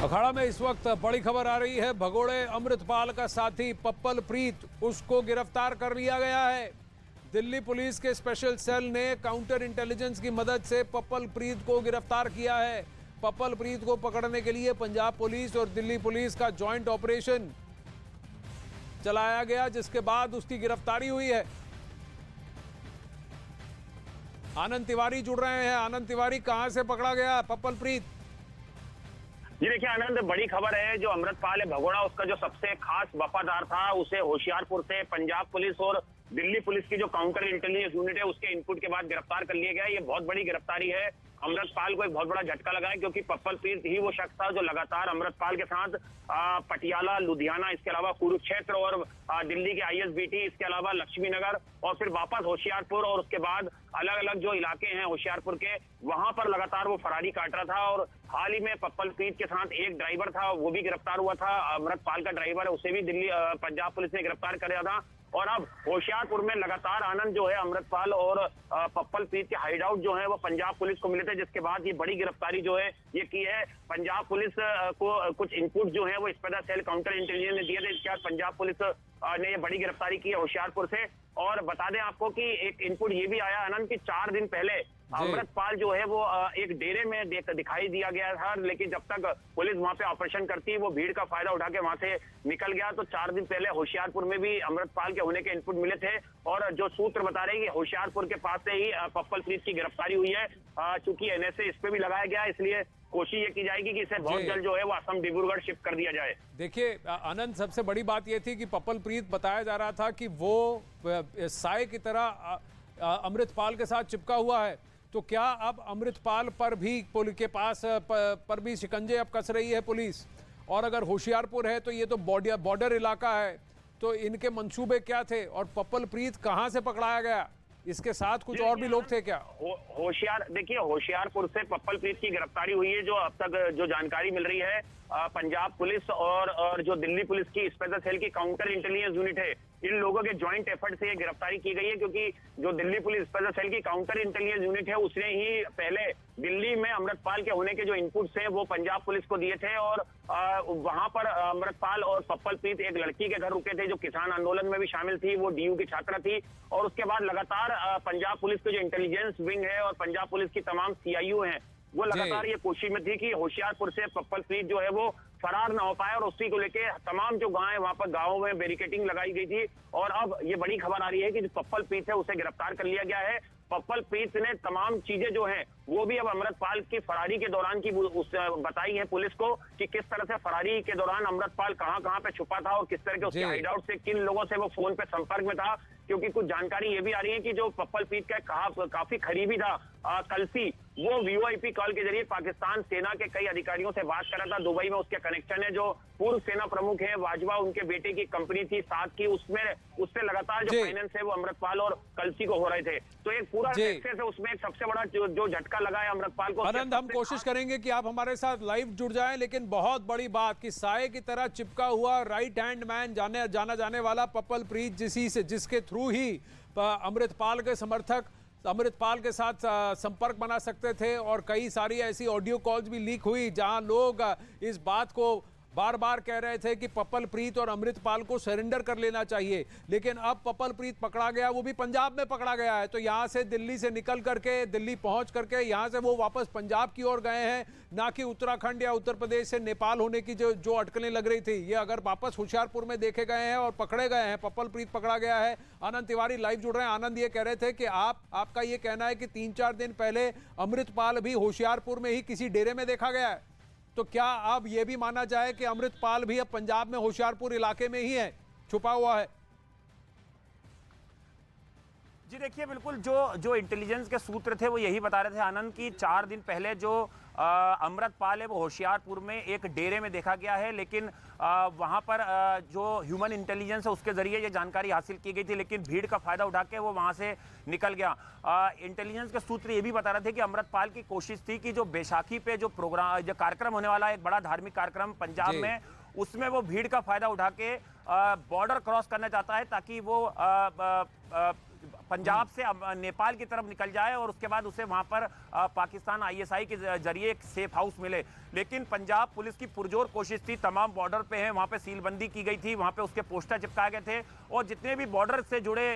अखाड़ा में इस वक्त बड़ी खबर आ रही है। भगोड़े अमृतपाल का साथी पप्पल प्रीत, उसको गिरफ्तार कर लिया गया है। दिल्ली पुलिस के स्पेशल सेल ने काउंटर इंटेलिजेंस की मदद से पप्पल प्रीत को गिरफ्तार किया है। पप्पल प्रीत को पकड़ने के लिए पंजाब पुलिस और दिल्ली पुलिस का जॉइंट ऑपरेशन चलाया गया, जिसके बाद उसकी गिरफ्तारी हुई है। आनंद तिवारी जुड़ रहे हैं। आनंद तिवारी, कहां से पकड़ा गया पप्पल प्रीत? जी देखिए आनंद, बड़ी खबर है। जो अमृतपाल है भगोड़ा, उसका जो सबसे खास वफादार था, उसे होशियारपुर से पंजाब पुलिस और दिल्ली पुलिस की जो काउंटर इंटेलिजेंस यूनिट है उसके इनपुट के बाद गिरफ्तार कर लिया गया। ये बहुत बड़ी गिरफ्तारी है। अमृतपाल को एक बहुत बड़ा झटका लगा है, क्योंकि पप्पल प्रीत ही वो शख्स था जो लगातार अमृतपाल के साथ पटियाला, लुधियाना, इसके अलावा कुरुक्षेत्र और दिल्ली के आईएसबीटी, इसके अलावा लक्ष्मी नगर और फिर वापस होशियारपुर और उसके बाद अलग अलग जो इलाके हैं होशियारपुर के, वहां पर लगातार वो फरारी काट रहा था। और हाल ही में पप्पल प्रीत के साथ एक ड्राइवर था, वो भी गिरफ्तार हुआ था। अमृतपाल का ड्राइवर है, उसे भी दिल्ली पंजाब पुलिस ने गिरफ्तार कर लिया था। और अब होशियारपुर में लगातार आनंद जो है अमृतपाल और पप्पल प्रीत के हाइडआउट जो है वो पंजाब पुलिस को मिले थे, जिसके बाद ये बड़ी गिरफ्तारी जो है ये की है। पंजाब पुलिस को कुछ इनपुट जो है वो स्पेशल सेल काउंटर इंटेलिजेंस ने दिए थे। इसके बाद पंजाब पुलिस ने ये बड़ी गिरफ्तारी की है होशियारपुर से। और बता दें आपको कि एक इनपुट ये भी आया आनंद कि 4 दिन पहले अमृतपाल जो है वो एक डेरे में दिखाई दिया गया था, लेकिन जब तक पुलिस वहां पे ऑपरेशन करती, वो भीड़ का फायदा उठा के वहां से निकल गया। तो 4 दिन पहले होशियारपुर में भी अमृतपाल के होने के इनपुट मिले थे। और जो सूत्र बता रहे हैं कि होशियारपुर के पास से ही पप्पल प्रीत की गिरफ्तारी हुई है। चूंकि एनएसए इस पे भी लगाया गया, इसलिए कोशिश ये की जाएगी कि इसे बहुत जल्द जो है वो असम डिब्रूगढ़ शिफ्ट कर दिया जाए। देखिए आनंद, सबसे बड़ी बात यह थी कि पप्पल प्रीत बताया जा रहा था कि वो साए की तरह अमृतपाल के साथ चिपका हुआ है। तो क्या अब अमृतपाल पर भी पुलिस के पास पर भी शिकंजे अब कस रही है पुलिस? और अगर होशियारपुर है तो ये तो बॉर्डर इलाका है, तो इनके मंसूबे क्या थे? और पप्पल प्रीत कहां से पकड़ाया गया? इसके साथ कुछ और भी लोग थे क्या? देखिए होशियारपुर से पप्पल प्रीत की गिरफ्तारी हुई है। जो अब तक जो जानकारी मिल रही है, पंजाब पुलिस और जो दिल्ली पुलिस की स्पेशल सेल की काउंटर इंटेलिजेंस यूनिट है, इन लोगों के ज्वाइंट एफर्ट से ये गिरफ्तारी की गई है। क्योंकि जो दिल्ली पुलिस स्पेशल सेल की काउंटर इंटेलिजेंस यूनिट है, उसने ही पहले दिल्ली में अमृतपाल के होने के जो इनपुट्स हैं वो पंजाब पुलिस को दिए थे। और वहां पर अमृतपाल और पप्पल प्रीत एक लड़की के घर रुके थे जो किसान आंदोलन में भी शामिल थी, वो डीयू की छात्रा थी। और उसके बाद लगातार पंजाब पुलिस के जो इंटेलिजेंस विंग है और पंजाब पुलिस की तमाम सीआईयू हैं, वो लगातार ये कोशिश में थी कि होशियारपुर से पप्पल प्रीत जो है वो फरार ना हो पाए। और उसी को लेके तमाम जो गांव है वहां पर गांवों में बैरिकेडिंग लगाई गई थी। और अब ये बड़ी खबर आ रही है कि जो पप्पल प्रीत है उसे गिरफ्तार कर लिया गया है। पप्पल प्रीत ने तमाम चीजें जो हैं वो भी अब अमृतपाल की फरारी के दौरान की बताई है पुलिस को, कि किस तरह से फरारी के दौरान अमृतपाल कहां पे छुपा था और किस तरह के उसके हाइडआउट से किन लोगों से वो फोन पे संपर्क में था। क्योंकि कुछ जानकारी ये भी आ रही है कि जो पप्पल प्रीत का काफी करीबी था कल्सी, वो वीओआईपी कॉल के जरिए पाकिस्तान सेना के कई अधिकारियों से बात कर रहा था। दुबई में उसके कनेक्शन है। जो पूर्व सेना प्रमुख है वाजवा, उनके बेटे की कंपनी थी साथ की, उससे लगातार जो फाइनेंस है वो अमृतपाल और कल्सी को हो रहे थे। तो एक पूरा एक्सेस है, उसमें एक सबसे बड़ा जो झटका लगा है अमृतपाल को। आनंद, हम कोशिश करेंगे कि आप हमारे साथ लाइव जुड़ जाएं, लेकिन बहुत बड़ी बात कि साए की तरह चिपका हुआ राइट हैंड मैन जाना जाने वाला पप्पल प्रीत, जिसके थ्रू ही अमृतपाल के समर्थक अमृतपाल के साथ संपर्क बना सकते थे। और कई सारी ऐसी ऑडियो कॉल्स भी लीक हुई जहां लोग इस बात को बार बार कह रहे थे कि पप्पल प्रीत और अमृतपाल को सरेंडर कर लेना चाहिए। लेकिन अब पप्पल प्रीत पकड़ा गया, वो भी पंजाब में पकड़ा गया है। तो यहाँ से दिल्ली से निकल करके, दिल्ली पहुंच करके यहाँ से वो वापस पंजाब की ओर गए हैं, ना कि उत्तराखंड या उत्तर प्रदेश से नेपाल होने की जो अटकलें लग रही थी, ये अगर वापस होशियारपुर में देखे गए हैं और पकड़े गए हैं, पप्पल प्रीत पकड़ा गया है। आनंद तिवारी लाइव जुड़ रहे हैं। आनंद, ये कह रहे थे कि आपका ये कहना है कि 3-4 दिन पहले अमृतपाल भी होशियारपुर में ही किसी डेरे में देखा गया है। तो क्या अब यह भी माना जाए कि अमृतपाल भी अब पंजाब में होशियारपुर इलाके में ही है, छुपा हुआ है? जी देखिए, बिल्कुल जो इंटेलिजेंस के सूत्र थे वो यही बता रहे थे आनंद की 4 दिन पहले जो अमृतपाल है वो होशियारपुर में एक डेरे में देखा गया है। लेकिन वहां पर जो ह्यूमन इंटेलिजेंस है उसके जरिए ये जानकारी हासिल की गई थी, लेकिन भीड़ का फायदा उठा के वो वहां से निकल गया। इंटेलिजेंस के सूत्र ये भी बता रहे थे कि अमृतपाल की कोशिश थी कि जो बैसाखी पे जो कार्यक्रम होने वाला है, एक बड़ा धार्मिक कार्यक्रम पंजाब में, उसमें वो भीड़ का फायदा उठा के बॉर्डर क्रॉस करना चाहता है, ताकि वो पंजाब से नेपाल की तरफ निकल जाए और उसके बाद उसे वहां पर पाकिस्तान आईएसआई के जरिए एक सेफ हाउस मिले। लेकिन पंजाब पुलिस की पुरजोर कोशिश थी, तमाम बॉर्डर पे हैं, वहां पे सीलबंदी की गई थी, वहां पे उसके पोस्टर चिपकाए गए थे और जितने भी बॉर्डर से जुड़े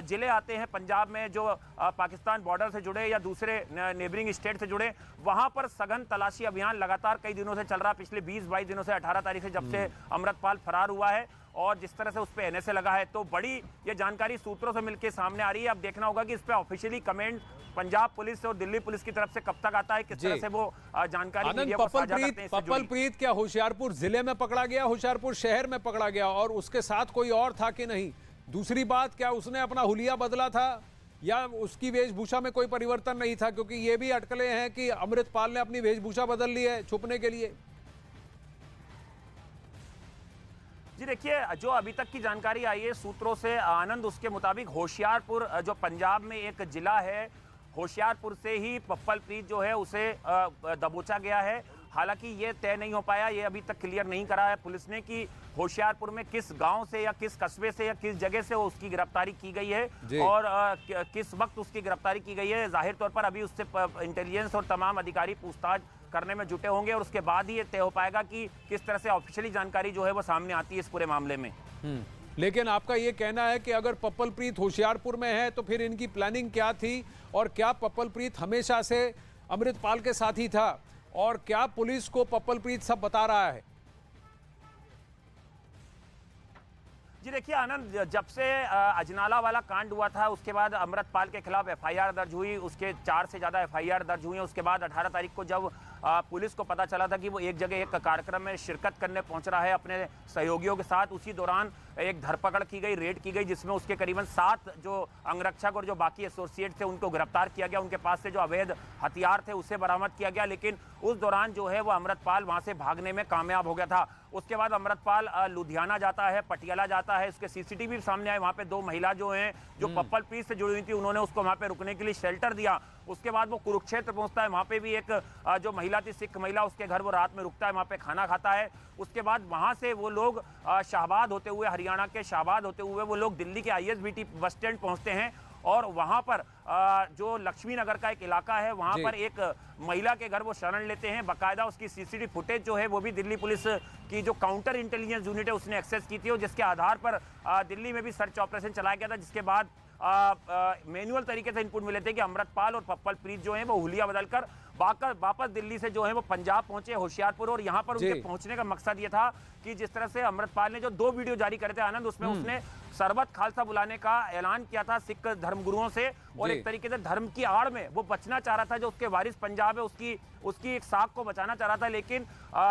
जिले आते हैं पंजाब में, जो पाकिस्तान बॉर्डर से जुड़े या दूसरे नेबरिंग स्टेट से जुड़े, वहां पर सघन तलाशी अभियान लगातार कई दिनों से चल रहा है। पिछले 20-22 दिनों से, 18 तारीख से जब से अमृतपाल फरार हुआ है और जिस तरह से उस पर एनएसए लगा है, तो बड़ी ये जानकारी सूत्रों से मिलकर सामने आ रही है। अब देखना होगा कि इस पर ऑफिशियली कमेंट पंजाब पुलिस और दिल्ली पुलिस की तरफ से कब तक आता है, किस तरह से वो जानकारी मीडिया को साझा करते हैं। पप्पलप्रीत क्या होशियारपुर जिले में पकड़ा गया, होशियारपुर शहर में पकड़ा गया और उसके साथ कोई और था कि नहीं? दूसरी बात, क्या उसने अपना हुलिया बदला था या उसकी वेशभूषा में कोई परिवर्तन नहीं था? क्योंकि ये भी अटकलें हैं कि अमृतपाल ने अपनी वेशभूषा बदल ली है छुपने के लिए। जी देखिए, जो अभी तक की जानकारी आई है सूत्रों से आनंद, उसके मुताबिक होशियारपुर जो पंजाब में एक जिला है, होशियारपुर से ही पप्पलप्रीत जो है उसे दबोचा गया है। हालांकि ये तय नहीं हो पाया, ये अभी तक क्लियर नहीं करा है पुलिस ने कि होशियारपुर में किस गांव से या किस कस्बे से या किस जगह से उसकी गिरफ्तारी की गई है और किस वक्त उसकी गिरफ्तारी की गई है। जाहिर तौर पर अभी उससे इंटेलिजेंस और तमाम अधिकारी पूछताछ करने में जुटे होंगे और उसके बाद ही ये तय हो पाएगा कि किस तरह से ऑफिशियली जानकारी जो है वो सामने आती है इस पूरे मामले में। लेकिन आपका ये कहना है कि अगर पप्पलप्रीत होशियारपुर में है तो फिर इनकी प्लानिंग क्या थी और क्या पप्पलप्रीत हमेशा से अमृतपाल के साथ ही था और क्या पुलिस को पप्पलप्रीत सब बता रहा है? जी देखिए आनंद, जब से अजनाला वाला कांड हुआ था उसके बाद अमृतपाल के खिलाफ एफआईआर दर्ज हुई, उसके 4 से ज़्यादा एफआईआर दर्ज हुई हैं। उसके बाद 18 तारीख को जब पुलिस को पता चला था कि वो एक जगह एक कार्यक्रम में शिरकत करने पहुंच रहा है अपने सहयोगियों के साथ, उसी दौरान एक धरपकड़ की गई, रेड की गई, जिसमें उसके करीबन 7 जो अंगरक्षक और जो बाकी एसोसिएट थे उनको गिरफ्तार किया गया। उनके पास से जो अवैध हथियार थे उसे बरामद किया गया, लेकिन उस दौरान जो है वो अमृतपाल वहां से भागने में कामयाब हो गया था। उसके बाद अमृतपाल लुधियाना जाता है, पटियाला जाता है, उसके सीसीटीवी सामने आए, वहां पे 2 महिला जो हैं जो पप्पलप्रीत से जुड़ी हुई थी, उन्होंने उसको वहां पे रुकने के लिए शेल्टर दिया। उसके बाद वो कुरुक्षेत्र पहुंचता है, वहां पे भी एक जो महिला थी, सिख महिला, उसके घर वो रात में रुकता है, वहां पे खाना खाता है। उसके बाद वहां से वो लोग शाहबाद होते हुए, हरियाणा के शाहबाद होते हुए वो लोग दिल्ली के आईएसबीटी बस स्टैंड पहुंचते हैं और वहां पर जो लक्ष्मी नगर का एक इलाका है वहां पर एक महिला के घर वो शरण लेते हैं। बाकायदा उसकी सीसीटीवी फुटेज जो है वो भी दिल्ली पुलिस की जो काउंटर इंटेलिजेंस यूनिट है उसने एक्सेस की थी और जिसके आधार पर दिल्ली में भी सर्च ऑपरेशन चलाया गया था, जिसके बाद मैनुअल तरीके से इनपुट मिले थे कि अमृतपाल और पप्पलप्रीत जो है वो हुलिया बदलकर वापस दिल्ली से जो है वो पंजाब पहुंचे, होशियारपुर। और यहां पर उनके पहुंचने का मकसद ये था कि जिस तरह से अमृतपाल ने जो 2 वीडियो जारी करे थे आनंद, उसमें उसने सरबत खालसा बुलाने का ऐलान किया था सिख धर्मगुरुओं से और एक तरीके से धर्म की आड़ में वो बचना चाह रहा था, जो उसके वारिस पंजाब है उसकी एक साख को बचाना चाह रहा था। लेकिन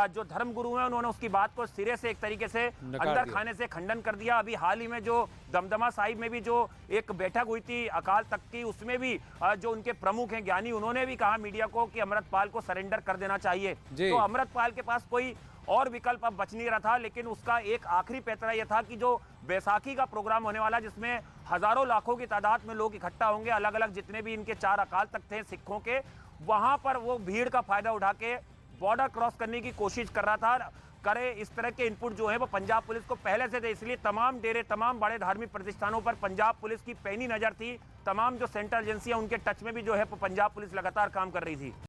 जो धर्मगुरु हैं उन्होंने उसकी बात को सिरे से एक तरीके से अंदर खाने से खंडन कर दिया। अभी हाल ही में जो दमदमा साहिब में भी जो एक बैठक हुई थी अकाल तख्त की, उसमें भी जो उनके प्रमुख हैं ज्ञानी, उन्होंने भी कहा मीडिया को कि अमृतपाल को सरेंडर कर देना चाहिए। तो अमृतपाल के पास कोई और विकल्प अब बच नहीं रहा था, लेकिन उसका एक आखिरी पैतरा यह था कि जो बैसाखी का प्रोग्राम होने वाला, जिसमें हजारों लाखों की तादाद में लोग इकट्ठा होंगे, अलग अलग जितने भी इनके 4 अकाल तख्त थे सिखों के, वहां पर वो भीड़ का फायदा उठा के बॉर्डर क्रॉस करने की कोशिश कर रहा था। करे इस तरह के इनपुट जो है वो पंजाब पुलिस को पहले से थे, इसलिए तमाम डेरे, तमाम बड़े धार्मिक प्रतिष्ठानों पर पंजाब पुलिस की पैनी नजर थी। तमाम जो सेंट्रल एजेंसियां उनके टच में भी जो है पंजाब पुलिस लगातार काम कर रही थी।